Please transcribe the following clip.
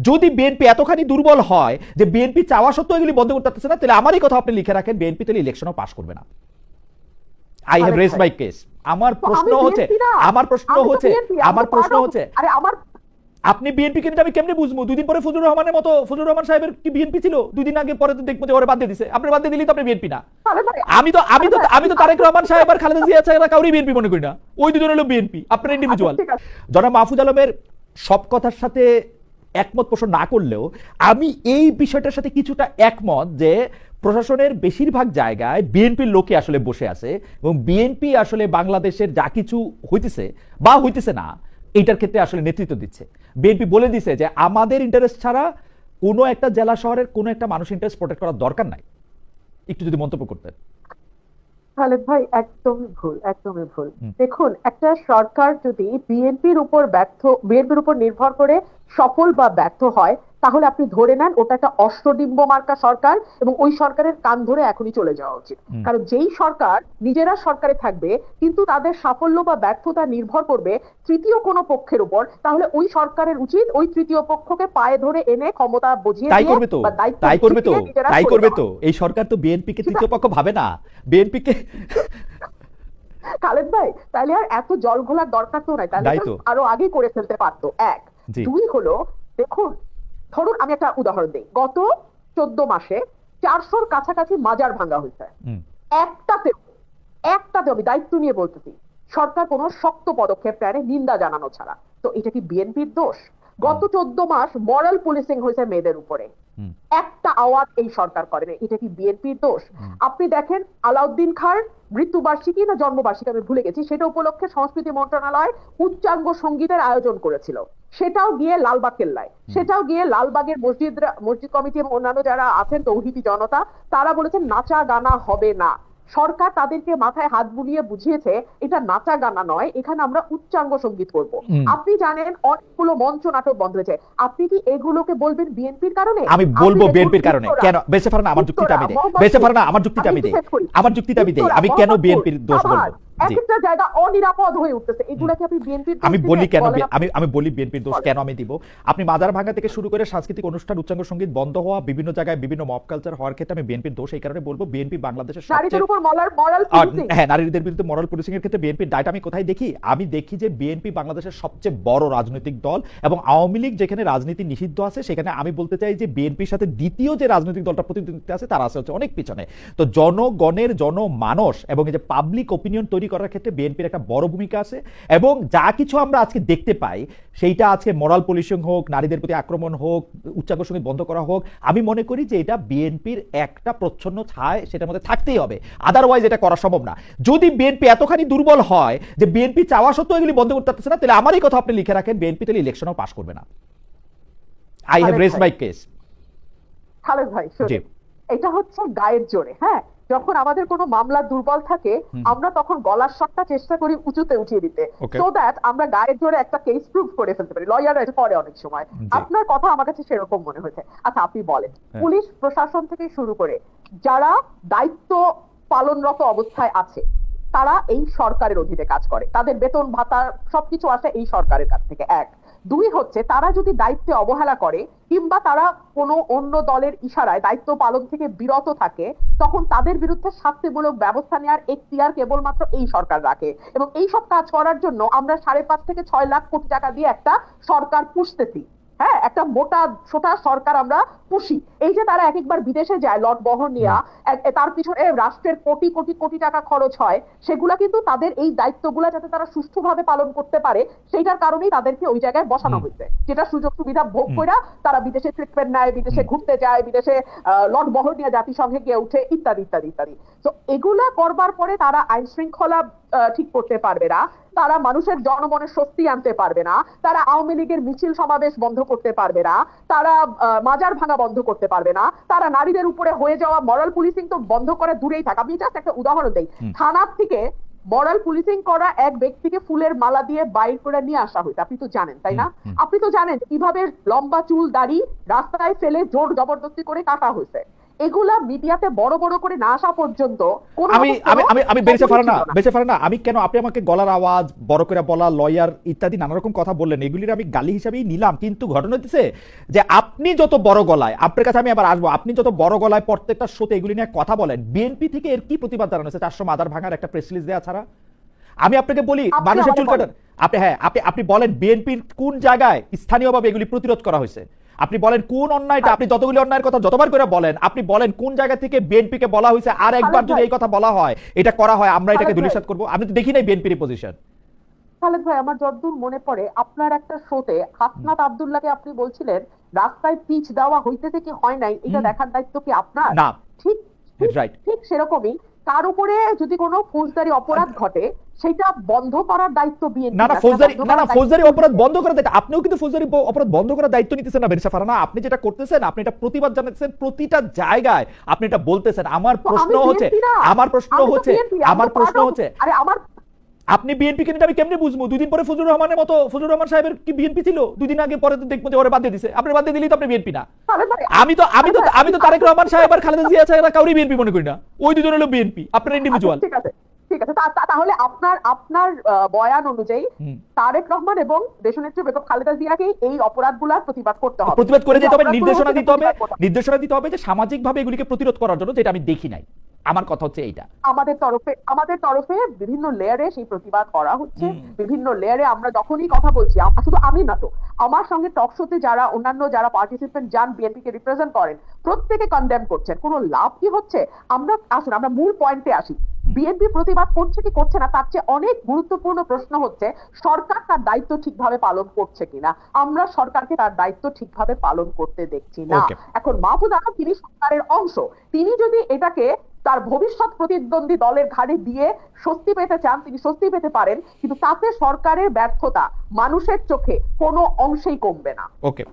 যদি বিএনপি এতখানি দুর্বল হয় যে বিএনপি চাওয়া সত্ত্বেও এগুলি বন্ধ করতে পারতেছে না, তাহলে আমারই কথা আপনি লিখে রাখেন, বিএনপি তাহলে ইলেকশনও পাস করবে না। I have raised my case. আমার প্রশ্ন হচ্ছে আপনি বিএনপি কিন্তু আমি কেমনে বুঝবো? দুদিন পরে ফজলুর রহমানের মতো, ফজলুর রহমান সাহেবের কি বিএনপি ছিল? দুদিন আগে পরে তো দেখবো যে ওরে বাদ দিয়ে দিছে। আপনি বাদ দিয়ে দিলেই তো আপনি বিএনপি না। আমি তো তারেক রহমান সাহেব আর খালেদা জিয়া ছাড়া কাউরই বিএনপি মনে করি না। ওই দুজন হলো বিএনপি, আপনার ইন্ডিভিজুয়াল। জনাব মাহফুজ আলমের সব কথার সাথে একমত পোষণ না করলেও আমি এই বিষয়টার সাথে কিছুটা একমত যে প্রশাসনের বেশিরভাগ জায়গায় বিএনপির লোকে আসলে বসে আছে এবং বিএনপি আসলে বাংলাদেশের যা কিছু হইতেছে বা হইতেছে না এইটার ক্ষেত্রে আসলে নেতৃত্ব দিচ্ছে। বিএনপি বলে দিছে যে আমাদের ইন্টারেস্ট ছাড়া কোনো একটা জেলা শহরের কোনো একটা মানুষের ইন্টারেস্ট প্রোটেক্ট করার দরকার নাই। একটু যদি মন্তব্য করতেন। খালেদ ভাই, একদমই ভুল। দেখুন, একটা সরকার যদি বিএনপির উপর নির্ভর করে সফল বা ব্যর্থ হয়, তাহলে আপনি ধরে নেন ওটা একটা অষ্টডিম্ব মার্কা সরকার, এবং ওই সরকারের কান ধরে এখনই চলে যাওয়া উচিত। কারণ যেই সরকার নিজেরা সরকারে থাকবে কিন্তু তাদের সাফল্য বা ব্যর্থতা নির্ভর করবে তৃতীয় কোনো পক্ষের উপর, তাহলে ওই সরকারের উচিত ওই তৃতীয় পক্ষকে পায়ে ধরে এনে ক্ষমতা বুঝিয়ে তাই করবে তো এই সরকার তো বিএনপি কে তৃতীয় পক্ষ ভাবে না। বিএনপি কে খালেদ ভাই, তাহলে আর এত জল ঘোলার দরকার তো নাই, তাহলে আরো আগে করে ফেলতে পারতো। এক। দুই হলো, দেখুন, ধরুন আমি একটা উদাহরণ দিই। গত 14 মাসে 400-র কাছাকাছি মাজার ভাঙা হয়েছে। একটাতেও আমি দায়িত্ব নিয়ে বলতেছি সরকার কোনো শক্ত পদক্ষেপ নেয়, নিন্দা জানানো ছাড়া। তো এটা কি বিএনপির দোষ? গত 14 মাস মরাল পুলিশিং হয়েছে মেয়েদের উপরে, একটা আওয়াজ এই সরকার করেনি, এটা কি বিএনপির দোষ? আপনি দেখেন, আলাউদ্দিন খাঁর মৃত্যুবার্ষিকী না জন্মবার্ষিকী আমি ভুলে গেছি, সেটা উপলক্ষে সংস্কৃতি মন্ত্রণালয় উচ্চাঙ্গ সঙ্গীতের আয়োজন করেছিল। সেটাও গিয়ে লালবাগ কেল্লায়, সেটাও গিয়ে লালবাগের মসজিদ কমিটি এবং অন্যান্য যারা আছেন তৌহিদি জনতা, তারা বলেছেন নাচা গানা হবে না। সরকার তাদেরকে মাথায় হাত বুলিয়ে বুঝিয়েছে এটা নাচা গানা নয়, এখানে আমরা উচ্চাঙ্গ সঙ্গীত করব। আপনি জানেন অনেকগুলো মঞ্চ নাটক বন্ধ হয়েছে। আপনি কি এগুলোকে বলবেন বিএনপির কারণে? আমি বলবো বিএনপির কারণে। কেন? বেঁচে ফারা না, আমার যুক্তিটা আমি দেই। বেঁচে ফারা না, আমার যুক্তিটা আমি দেই। আমি কেন বিএনপির দোষ বলবো? একটা জায়গা অনিরাপদ হয়ে উঠতেছে, এগুলা কি আপনি বিএনপির দোষ? আমি বলি কেন আমি বলি বিএনপির দোষ কেন আমি দিব। আপনি মাজার ভাঙা থেকে শুরু করে সাংস্কৃতিক অনুষ্ঠান, উচ্চাঙ্গ সঙ্গীত বন্ধ হওয়া, বিভিন্ন জায়গায় বিভিন্ন মব কালচার হওয়ার ক্ষেত্রে আমি বিএনপির দোষ এই কারণে বলবো, বিএনপি বাংলাদেশের নারীদের উপর মরাল পুলিশিং, হ্যাঁ, নারীদের বিরুদ্ধে মরাল পুলিশিং এর ক্ষেত্রে বিএনপির দায়টা আমি কোথায় দেখি? আমি দেখি যে বিএনপি বাংলাদেশের সবচেয়ে বড় রাজনৈতিক দল, এবং আওয়ামী লীগ যেখানে রাজনীতি নিষিদ্ধ আছে সেখানে আমি বলতে চাই যে বিএনপির সাথে দ্বিতীয় যে রাজনৈতিক দলটা প্রতিদ্বন্দ্বিতা আছে তারা আছে হচ্ছে অনেক পিছনে। তো জনগণের জনমানস এবং এই যে পাবলিক ওপিনিয়ন তৈরি করার ক্ষেত্রে বিএনপির একটা বড় ভূমিকা আছে, এবং যা কিছু আমরা আজকে দেখতে পাই সেইটা আজকে মরাল পুলিশিং হোক, নারীদের প্রতি আক্রমণ হোক, উচ্চাঙ্গ সঙ্গীত বন্ধ করা হোক, আমি মনে করি যে এটা বিএনপির একটা প্রচ্ছন্ন ছায় সেটার মধ্যে থাকতেই হবে, আদারওয়াইজ এটা করা সম্ভব না। যদি বিএনপি এতখানি দুর্বল হয় যে বিএনপি চাওয়া সত্ত্বেও এগুলি বন্ধ করতে পারতেছে না, তাহলে আমারই কথা আপনি লিখে রাখেন, বিএনপি তাহলে ইলেকশনও পাস করবে না। I have raised my case. Khaled ভাই, এটা হচ্ছে গায়ের জোরে। হ্যাঁ, যখন আমাদের কোনো মামলা দুর্বল থাকে আমরা তখন গলার স্বরটা চেষ্টা করি উঁচুতে উঠিয়ে দিতে, সো দ্যাট আমরা গায়ের জোরে একটা কেস প্রুভ করে ফেলতে পারি। লয়াররা এটা করে অনেক সময়। আপনার কথা আমার কাছে সেরকম মনে হয়েছে। আচ্ছা, আপনি বলেন, পুলিশ প্রশাসন থেকে শুরু করে যারা দায়িত্ব পালনরত অবস্থায় আছে তারা এই সরকারের অধীনে কাজ করে, তাদের বেতন ভাতা সবকিছু আসে এই সরকারের কাছ থেকে। এক। দুই হচ্ছে, তারা যদি দায়িত্বে অবহেলা করে কিংবা তারা কোনো অন্য দলের ইশারায় দায়িত্ব পালন থেকে বিরত থাকে, তখন তাদের বিরুদ্ধে শাস্তিমূলক ব্যবস্থা নেওয়ার এখতিয়ার কেবলমাত্র এই সরকার রাখে। এবং এই সব কাজ করার জন্য আমরা 5.5 থেকে 6 লাখ কোটি টাকা দিয়ে একটা সরকার পুষতেছি। হ্যাঁ, একটা মোটা সোটা সরকার আমরা পুষি। এই যে তারা এক একবার বিদেশে যায় লট বহর নিয়ে, তার পিছনে রাষ্ট্রের কোটি কোটি কোটি টাকা খরচ হয়, সেগুলা কিন্তু তাদের এই দায়িত্বগুলা যাতে তারা সুষ্ঠুভাবে পালন করতে পারে সেইটার কারণেই তাদেরকে ওই জায়গায় বসানো হয়েছে। যেটা সুযোগ সুবিধা ভোগ করে তারা বিদেশে ট্রিটমেন্ট নেয়, বিদেশে ঘুরতে যায়, বিদেশে লট বহর নিয়ে জাতিসংঘে গিয়ে উঠে, ইত্যাদি ইত্যাদি ইত্যাদি। তো এগুলা করবার পরে তারা আইন শৃঙ্খলা ঠিক করতে পারবে না, তারা মানুষের জনমনের স্বস্তি আনতে পারবে না, তারা আওয়ামী লীগের মিছিল সমাবেশ বন্ধ করতে পারবে না, তারা মাজার ভাঙা বন্ধ করতে পারবে না, তারা নারীদের উপরে হয়ে যাওয়া মরাল পুলিশিং তো বন্ধ করে দূরেই থাকা। আমি জাস্ট একটা উদাহরণ দেই। থানার থেকে মরাল পুলিশিং করা এক ব্যক্তিকে ফুলের মালা দিয়ে বাইর করে নিয়ে আসা হয়েছে, আপনি তো জানেন তাই না? আপনি তো জানেন কিভাবে লম্বা চুল দাড়ি রাস্তায় ফেলে জোর জবরদস্তি করে কাটা হয়েছে। এগুলা মিডিয়াতে বড় বড় করে না আসা পর্যন্ত কোনো আমি আমি আমি আমি বেঁচে পারে না আমি কেন আপনি আমাকে গলার আওয়াজ বড় করে বলা লয়ার ইত্যাদি নানা রকম কথা বললেন, এগুলির আমি গালি হিসাবেই নিলাম, কিন্তু ঘটনা হচ্ছে যে আপনি যত বড় গলায়, আপনার কাছে আমি আবার আসবো, আপনি যত বড় গলায় প্রত্যেকটা শোতে এগুলি নিয়ে কথা বলেন, বিএনপি থেকে এর কি প্রতিবাদ জানানো হয়েছে 400 মাদার ভাঙার একটা প্রেস রিলিজ দেওয়া ছাড়া? আমি আপনাকে বলি মানুষের চুল কাটার, আপনি হ্যাঁ আপনি বলেন বিএনপির কোন জায়গায় স্থানীয়ভাবে এগুলি প্রতিরোধ করা হয়েছে, আপনি বলেন কোন অন্যায়টা, আপনি যতগুলি অন্যায়ের কথা যতবার করে বলেন, আপনি বলেন কোন জায়গা থেকে বিএনপিকে বলা হয়েছে আর একবার যদি এই কথা বলা হয়, এটা করা হয়, আমরা এটাকে ধূলিসাৎ করব? আমি তো দেখি নাই বিএনপির পজিশন। খালেদ ভাই, আমার যতদূর মনে পড়ে আপনার একটা শোতে হাসনাত আব্দুল্লাহকে আপনি বলছিলেন রাস্তায় পিচ দেওয়া হইতেছে কি হয় নাই এটা দেখার দায়িত্ব কি আপনার? না, ঠিক রাইট, ঠিক সেরকমই তার উপরে যদি কোনো ফৌজদারি অপরাধ ঘটে সেটা বন্ধ করার দায়িত্ব বিএনপি। না ফৌজদারি অপরাধ বন্ধ করার দায়িত্ব আপনিও কিন্তু ফৌজদারি অপরাধ বন্ধ করার দায়িত্ব নিতেছেন না বেরিসা ফারহানা। আপনি যেটা করতেছেন, আপনি এটা প্রতিবাদ জানাচ্ছেন প্রতিটা জায়গায়, আপনি এটা বলতেছেন। আমার প্রশ্ন হচ্ছে আরে আমার আপনি বিএনপি কে আমি কেমনে বুঝবো? দুই দিন পরে ফজলুর রহমান সাহেবের কি বিএনপি ছিল? দুই দিন আগে পরে দেখবো যে ওরে বাদ দিয়ে দিছে। আপনি বাদ দিয়ে দিলেই তো আপনি বিএনপি না। আমি তো তারেক রহমান সাহেব আর খালেদা জিয়া ছাড়া কাউরি বিএনপি মনে করি না। ওই দুজন হলো বিএনপি, আপনার ইন্ডিভিজুয়াল। ঠিক আছে তাহলে আপনার বয়ান অনুযায়ী তারেক রহমান এবং দেশনেত্রী বেগম খালেদা জিয়াকে এই অপরাধগুলোর প্রতিবাদ করতে হবে, প্রতিবাদ করে যেতে হবে, নির্দেশনা দিতে হবে যে সামাজিকভাবে এগুলিকে প্রতিরোধ করার জন্য, যেটা আমি দেখি নাই। আমার কথা হচ্ছে এইটা, আমাদের তরফে বিভিন্ন লেয়ারে সেই প্রতিবাদ করা হচ্ছে। বিভিন্ন লেয়ারে আমরা যখনই কথা বলছি, শুধু আমি না তো, আমার সঙ্গে টক শোতে যারা অন্যান্য যারা পার্টিসিপেন্ট যান বিএনপি কে রিপ্রেজেন্ট করেন, প্রত্যেকে কনডেম করছেন। কোনো লাভ কি হচ্ছে? আমরা মূল পয়েন্টে আসি। বিএনপি প্রতিবাদ করছে কি করছে না, তার চেয়ে অনেক গুরুত্বপূর্ণ প্রশ্ন হচ্ছে সরকার তার দায়িত্ব ঠিকভাবে পালন করছে কিনা। আমরা সরকারকে তার দায়িত্ব ঠিকভাবে পালন করতে দেখছি না। এখন মাহফুজ আলম তিনি সরকারের অংশ, তিনি যদি এটাকে তার ভবিষ্যৎ প্রতিদ্বন্দ্বী দলের ঘাড়ে দিয়ে স্বস্তি পেতে চান, তিনি স্বস্তি পেতে পারেন, কিন্তু তাতে সরকারের ব্যর্থতা মানুষের চোখে কোনো অংশেই কমবে না। ওকে।